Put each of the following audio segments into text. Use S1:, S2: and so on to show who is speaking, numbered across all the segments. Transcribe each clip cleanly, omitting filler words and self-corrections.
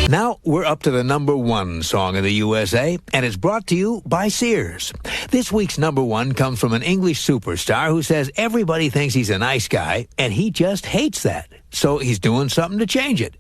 S1: Now we're up to the number one song in the USA, and it's brought to you by Sears. This week's number one comes from an English superstar who says everybody thinks he's a nice guy, and he just hates that. So he's doing something to change it.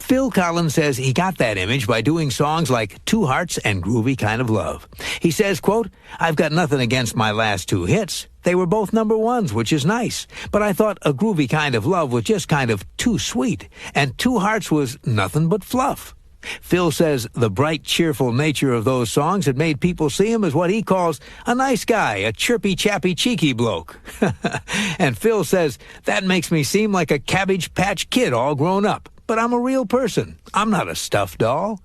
S1: Phil Collins says he got that image by doing songs like Two Hearts and Groovy Kind of Love. He says, quote, "I've got nothing against my last two hits. They were both number ones, which is nice. But I thought A Groovy Kind of Love was just kind of too sweet, and Two Hearts was nothing but fluff." Phil says the bright, cheerful nature of those songs had made people see him as what he calls a nice guy, a chirpy, chappy, cheeky bloke. And Phil says, "That makes me seem like a Cabbage Patch Kid all grown up. But I'm a real person. I'm not a stuffed doll."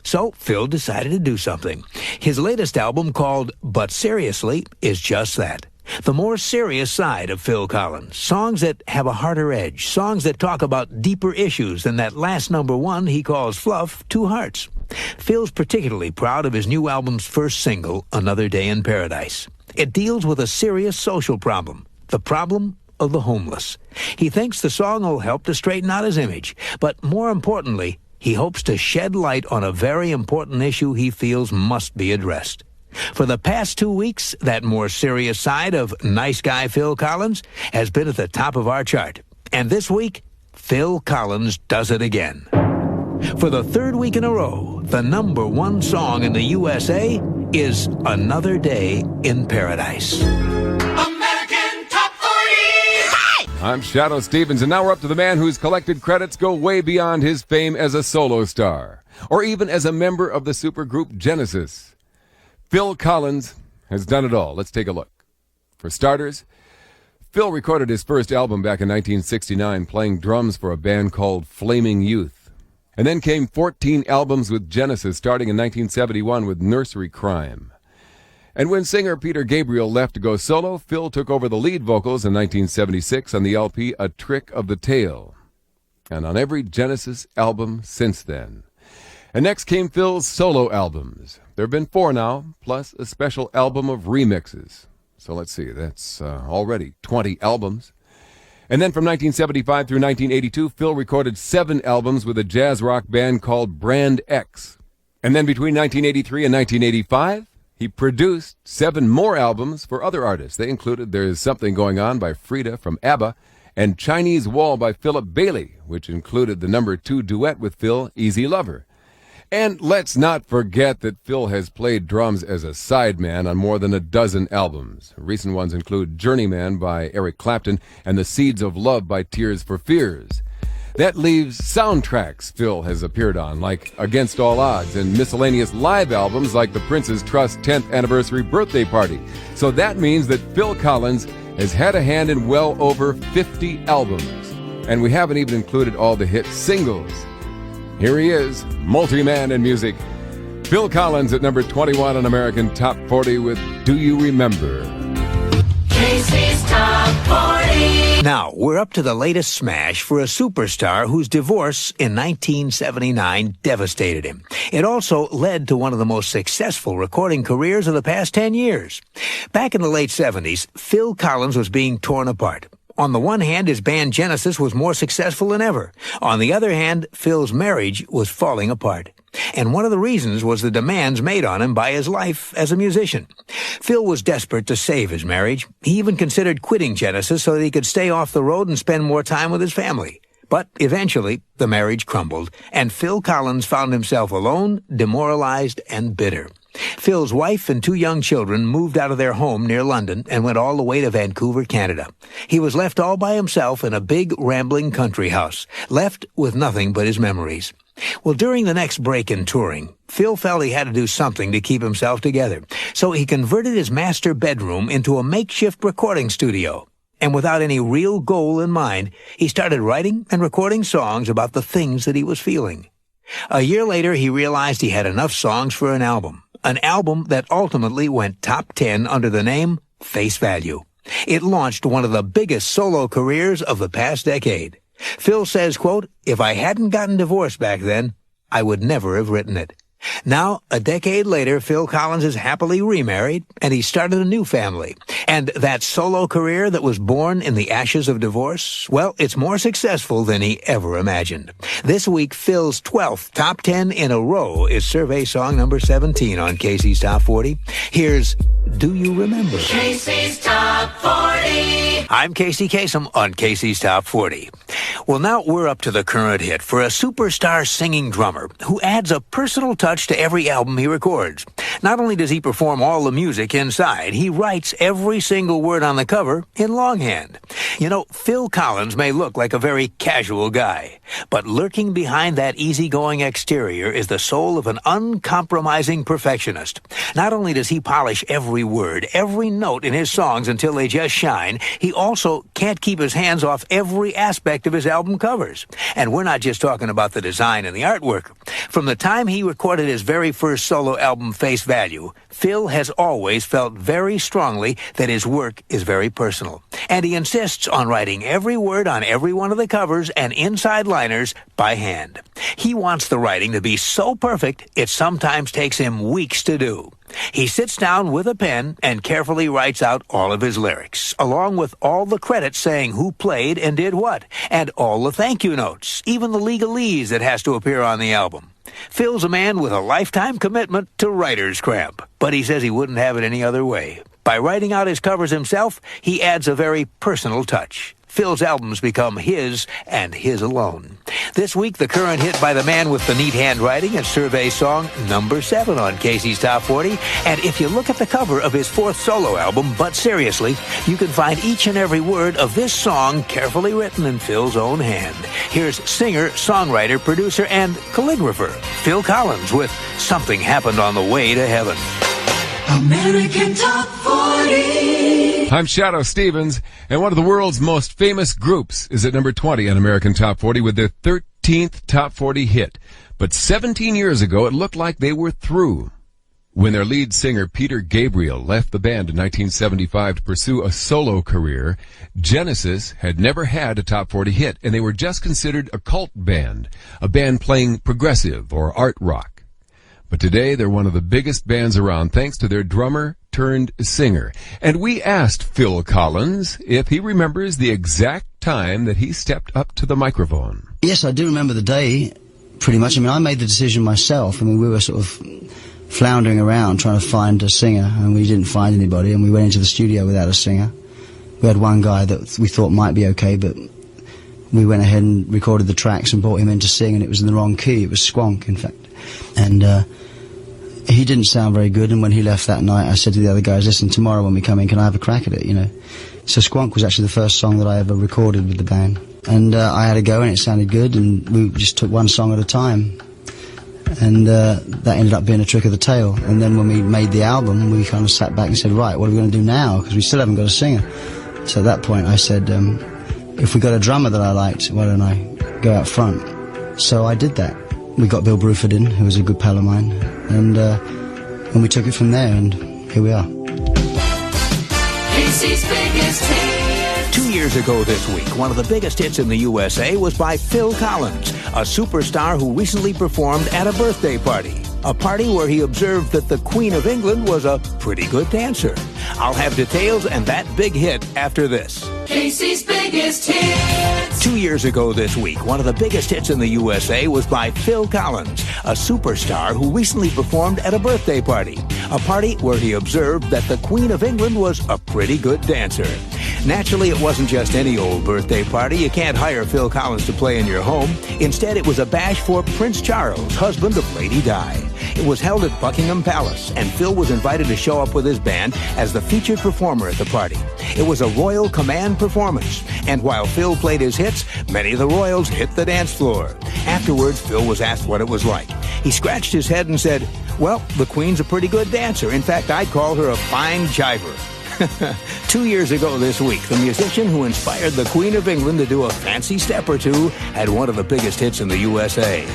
S1: So Phil decided to do something. His latest album, called But Seriously, is just that. The more serious side of Phil Collins. Songs that have a harder edge. Songs that talk about deeper issues than that last number one he calls fluff, Two Hearts. Phil's particularly proud of his new album's first single, Another Day in Paradise. It deals with a serious social problem. The problem of the homeless. He thinks the song will help to straighten out his image. But more importantly, he hopes to shed light on a very important issue he feels must be addressed. For the past 2 weeks, that more serious side of nice guy Phil Collins has been at the top of our chart. And this week, Phil Collins does it again. For the third week in a row, the number one song in the USA is Another Day in Paradise.
S2: I'm Shadoe Stevens, and now we're up to the man whose collected credits go way beyond his fame as a solo star, or even as a member of the supergroup Genesis. Phil Collins has done it all. Let's take a look. For starters, Phil recorded his first album back in 1969 playing drums for a band called Flaming Youth. And then came 14 albums with Genesis, starting in 1971 with Nursery Crime. And when singer Peter Gabriel left to go solo, Phil took over the lead vocals in 1976 on the LP A Trick of the Tail, and on every Genesis album since then. And next came Phil's solo albums. There have been 4 now, plus a special album of remixes. So let's see, that's already 20 albums. And then from 1975 through 1982, Phil recorded 7 albums with a jazz rock band called Brand X. And then between 1983 and 1985, he produced 7 more albums for other artists. They included There's Something Going On by Frida from ABBA and Chinese Wall by Philip Bailey, which included the number 2 duet with Phil, Easy Lover. And let's not forget that Phil has played drums as a sideman on more than a dozen albums. Recent ones include Journeyman by Eric Clapton and The Seeds of Love by Tears for Fears. That leaves soundtracks Phil has appeared on, like Against All Odds, and miscellaneous live albums like the Prince's Trust 10th Anniversary Birthday Party. So that means that Phil Collins has had a hand in well over 50 albums. And we haven't even included all the hit singles. Here he is, multi-man in music. Phil Collins at number 21 on American Top 40 with Do You Remember?
S3: Casey's Top 40.
S1: Now, we're up to the latest smash for a superstar whose divorce in 1979 devastated him. It also led to one of the most successful recording careers of the past 10 years. Back in the late 70s, Phil Collins was being torn apart. On the one hand, his band Genesis was more successful than ever. On the other hand, Phil's marriage was falling apart. And one of the reasons was the demands made on him by his life as a musician. Phil was desperate to save his marriage. He even considered quitting Genesis so that he could stay off the road and spend more time with his family. But eventually, the marriage crumbled, and Phil Collins found himself alone, demoralized, and bitter. Phil's wife and 2 young children moved out of their home near London and went all the way to Vancouver, Canada. He was left all by himself in a big, rambling country house, left with nothing but his memories. Well, during the next break in touring, Phil felt he had to do something to keep himself together. So he converted his master bedroom into a makeshift recording studio. And without any real goal in mind, he started writing and recording songs about the things that he was feeling. A year later, he realized he had enough songs for an album that ultimately went top 10 under the name Face Value. It launched one of the biggest solo careers of the past decade. Phil says, quote, "If I hadn't gotten divorced back then, I would never have written it." Now, a decade later, Phil Collins is happily remarried, and he started a new family. And that solo career that was born in the ashes of divorce, well, it's more successful than he ever imagined. This week, Phil's 12th top 10 in a row is survey song number 17 on Casey's Top 40. Here's Do You Remember?
S3: Casey's Top 40.
S1: I'm Casey Kasem on Casey's Top 40. Well, now we're up to the current hit for a superstar singing drummer who adds a personal touch to every album he records. Not only does he perform all the music inside, he writes every single word on the cover in longhand. You know, Phil Collins may look like a very casual guy, but lurking behind that easygoing exterior is the soul of an uncompromising perfectionist. Not only does he polish every word, every note in his songs until they just shine, he also can't keep his hands off every aspect of his album covers. And we're not just talking about the design and the artwork. From the time he recorded his very first solo album, Face Value, Phil has always felt very strongly that his work is very personal. And he insists on writing every word on every one of the covers and inside liners by hand. He wants the writing to be so perfect, it sometimes takes him weeks to do. He sits down with a pen and carefully writes out all of his lyrics, along with all the credits saying who played and did what, and all the thank you notes, even the legalese that has to appear on the album. Phil's a man with a lifetime commitment to writer's cramp, but he says he wouldn't have it any other way. By writing out his covers himself, he adds a very personal touch. Phil's albums become his and his alone. This week, the current hit by the man with the neat handwriting is survey song number 7 on Casey's Top 40. And if you look at the cover of his 4th solo album, But Seriously, you can find each and every word of this song carefully written in Phil's own hand. Here's singer, songwriter, producer, and calligrapher Phil Collins with Something Happened on the Way to Heaven.
S3: American Top 40.
S2: I'm Shadoe Stevens, and one of the world's most famous groups is at number 20 on American Top 40 with their 13th Top 40 hit. But 17 years ago, it looked like they were through. When their lead singer, Peter Gabriel, left the band in 1975 to pursue a solo career, Genesis had never had a Top 40 hit, and they were just considered a cult band, a band playing progressive or art rock. But today, they're one of the biggest bands around thanks to their drummer turned singer. And we asked Phil Collins if he remembers the exact time that he stepped up to the microphone.
S4: Yes, I do remember the day, pretty much. I mean, I made the decision myself. I mean, we were sort of floundering around trying to find a singer, and we didn't find anybody, and we went into the studio without a singer. We had one guy that we thought might be okay, but we went ahead and recorded the tracks and brought him in to sing, and it was in the wrong key. It was squonk, in fact. And he didn't sound very good, and when he left that night, I said to the other guys, listen, tomorrow when we come in, can I have a crack at it, you know? So Squonk was actually the first song that I ever recorded with the band. And I had a go, and it sounded good, and we just took one song at a time. And that ended up being a trick of the tail. And then when we made the album, we kind of sat back and said, right, what are we going to do now? Because we still haven't got a singer. So at that point, I said, if we got a drummer that I liked, why don't I go out front? So I did that. We got Bill Bruford in, who was a good pal of mine, and we took it from there, and here we are.
S3: Casey's biggest hit.
S1: 2 years ago this week, one of the biggest hits in the USA was by Phil Collins, a superstar who recently performed at a birthday party. A party where he observed that the Queen of England was a pretty good dancer. I'll have details and that big hit after this.
S3: Casey's biggest hits.
S1: 2 years ago this week, one of the biggest hits in the USA was by Phil Collins, a superstar who recently performed at a birthday party. A party where he observed that the Queen of England was a pretty good dancer. Naturally, it wasn't just any old birthday party. You can't hire Phil Collins to play in your home. Instead, it was a bash for Prince Charles, husband of Lady Di. It was held at Buckingham Palace, and Phil was invited to show up with his band as the featured performer at the party. It was a royal command performance, and while Phil played his hits, many of the royals hit the dance floor. Afterwards, Phil was asked what it was like. He scratched his head and said, well, the Queen's a pretty good dancer. In fact, I'd call her a fine jiver. 2 years ago this week, the musician who inspired the Queen of England to do a fancy step or two had one of the biggest hits in the USA.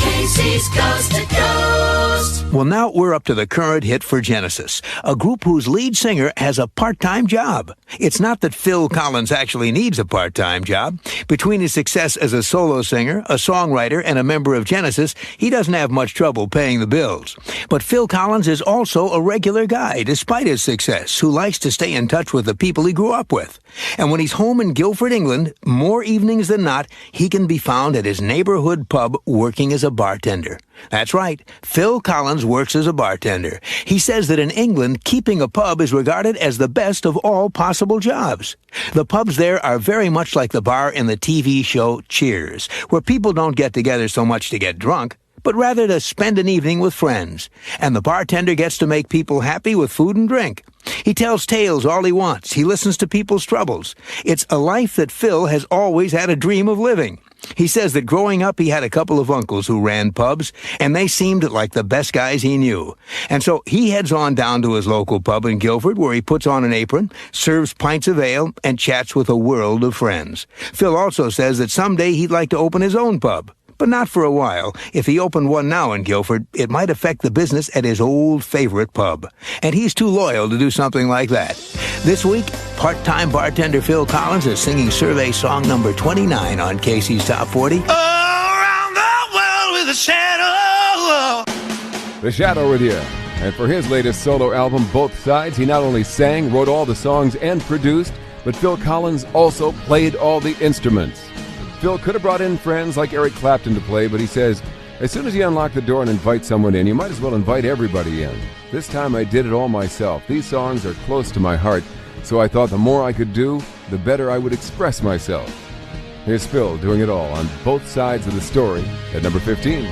S3: Casey's Coast to Coast.
S1: Well, now we're up to the current hit for Genesis, a group whose lead singer has a part-time job. It's not that Phil Collins actually needs a part-time job. Between his success as a solo singer, a songwriter, and a member of Genesis, he doesn't have much trouble paying the bills. But Phil Collins is also a regular guy, despite his success, who likes to stay in touch with the people he grew up with. And when he's home in Guildford, England, more evenings than not, he can be found at his neighborhood pub working as a bartender. That's right, Phil Collins works as a bartender. He says that in England, keeping a pub is regarded as the best of all possible jobs. The pubs there are very much like the bar in the TV show Cheers, where people don't get together so much to get drunk, but rather to spend an evening with friends. And the bartender gets to make people happy with food and drink. He tells tales all he wants. He listens to people's troubles. It's a life that Phil has always had a dream of living. He says that growing up, he had a couple of uncles who ran pubs, and they seemed like the best guys he knew. And so he heads on down to his local pub in Guildford, where he puts on an apron, serves pints of ale, and chats with a world of friends. Phil also says that someday he'd like to open his own pub. But not for a while. If he opened one now in Guildford, it might affect the business at his old favorite pub. And he's too loyal to do something like that. This week, part-time bartender Phil Collins is singing survey song number 29 on Casey's Top 40.
S3: Around the world with a shadow.
S2: The Shadow with you. And for his latest solo album, Both Sides, he not only sang, wrote all the songs, and produced, but Phil Collins also played all the instruments. Phil could have brought in friends like Eric Clapton to play, but he says, as soon as you unlock the door and invite someone in, you might as well invite everybody in. This time I did it all myself. These songs are close to my heart, so I thought the more I could do, the better I would express myself. Here's Phil doing it all on Both Sides of the Story at number 15.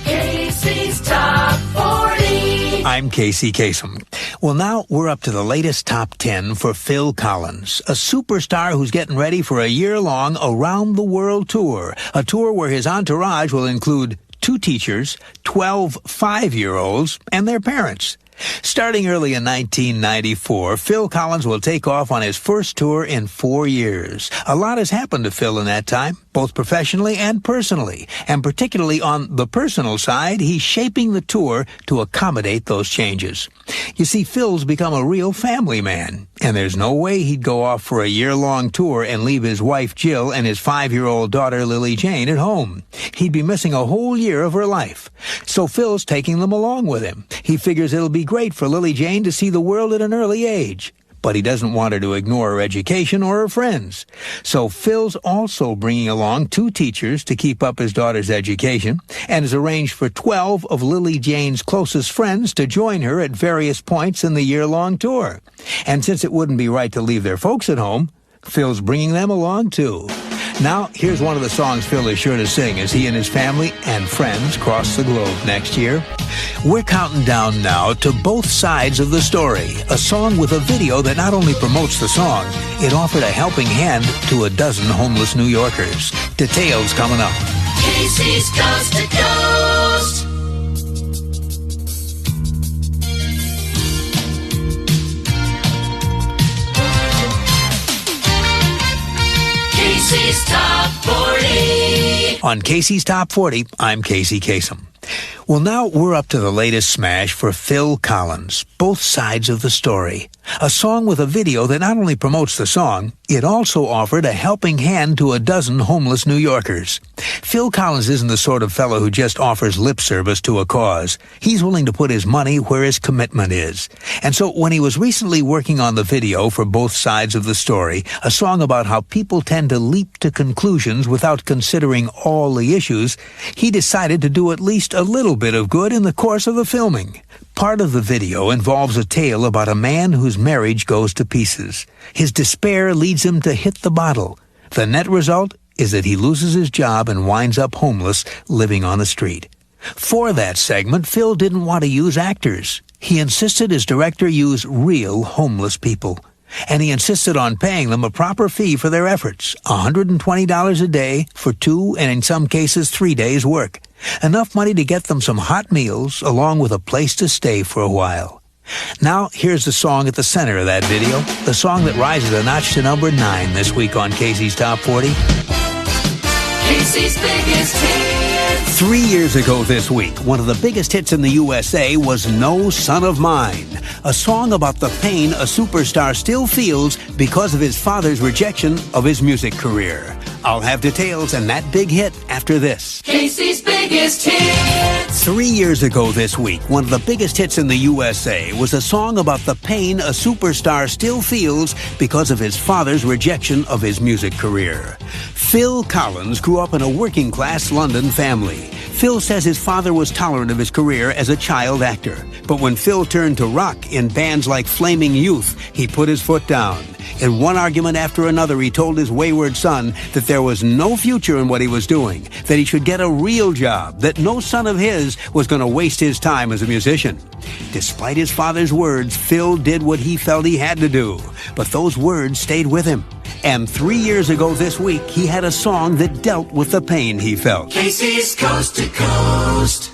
S3: Casey's Top 40.
S1: I'm Casey Kasem. Well, now we're up to the latest top 10 for Phil Collins, a superstar who's getting ready for a year-long around-the-world tour, a tour where his entourage will include 2 teachers, 12 5-year-olds, and their parents. Starting early in 1994, Phil Collins will take off on his first tour in 4 years. A lot has happened to Phil in that time, both professionally and personally. And particularly on the personal side, he's shaping the tour to accommodate those changes. You see, Phil's become a real family man, and there's no way he'd go off for a year-long tour and leave his wife Jill and his 5-year-old daughter Lily Jane at home. He'd be missing a whole year of her life. So Phil's taking them along with him. He figures it'll be great for Lily Jane to see the world at an early age. But he doesn't want her to ignore her education or her friends. So Phil's also bringing along 2 teachers to keep up his daughter's education, and has arranged for 12 of Lily Jane's closest friends to join her at various points in the year-long tour. And since it wouldn't be right to leave their folks at home, Phil's bringing them along too. Now, here's one of the songs Phil is sure to sing as he and his family and friends cross the globe next year. We're counting down now to Both Sides of the Story, a song with a video that not only promotes the song, it offered a helping hand to a dozen homeless New Yorkers. Details coming up.
S3: Casey's Coast to Coast. Casey's Top 40.
S1: On Casey's Top 40, I'm Casey Kasem. Well, now we're up to the latest smash for Phil Collins, Both Sides of the Story, a song with a video that not only promotes the song, it also offered a helping hand to a dozen homeless New Yorkers. Phil Collins isn't the sort of fellow who just offers lip service to a cause. He's willing to put his money where his commitment is. And so when he was recently working on the video for Both Sides of the Story, a song about how people tend to leap to conclusions without considering all the issues, he decided to do at least a little bit of good in the course of the filming. Part of the video involves a tale about a man whose marriage goes to pieces. His despair leads him to hit the bottle. The net result is that he loses his job and winds up homeless, living on the street. For that segment, Phil didn't want to use actors. He insisted his director use real homeless people. And he insisted on paying them a proper fee for their efforts, $120 a day for 2 and in some cases 3 days' work. Enough money to get them some hot meals along with a place to stay for a while. Now, here's the song at the center of that video, the song that rises a notch to number 9 this week on Casey's Top 40.
S3: Casey's biggest hits.
S1: 3 years ago this week, one of the biggest hits in the USA was No Son of Mine, a song about the pain a superstar still feels because of his father's rejection of his music career. I'll have details and that big hit after this.
S5: Casey's biggest hits.
S1: 3 years ago this week, one of the biggest hits in the USA was a song about the pain a superstar still feels because of his father's rejection of his music career. Phil Collins grew up in a working-class London family. Phil says his father was tolerant of his career as a child actor. But when Phil turned to rock in bands like Flaming Youth, he put his foot down. In one argument after another, he told his wayward son that there was no future in what he was doing, that he should get a real job, that no son of his was going to waste his time as a musician. Despite his father's words, Phil did what he felt he had to do. But those words stayed with him. And 3 years ago this week, he had a song that dealt with the pain he felt.
S5: Casey's Coast to Coast.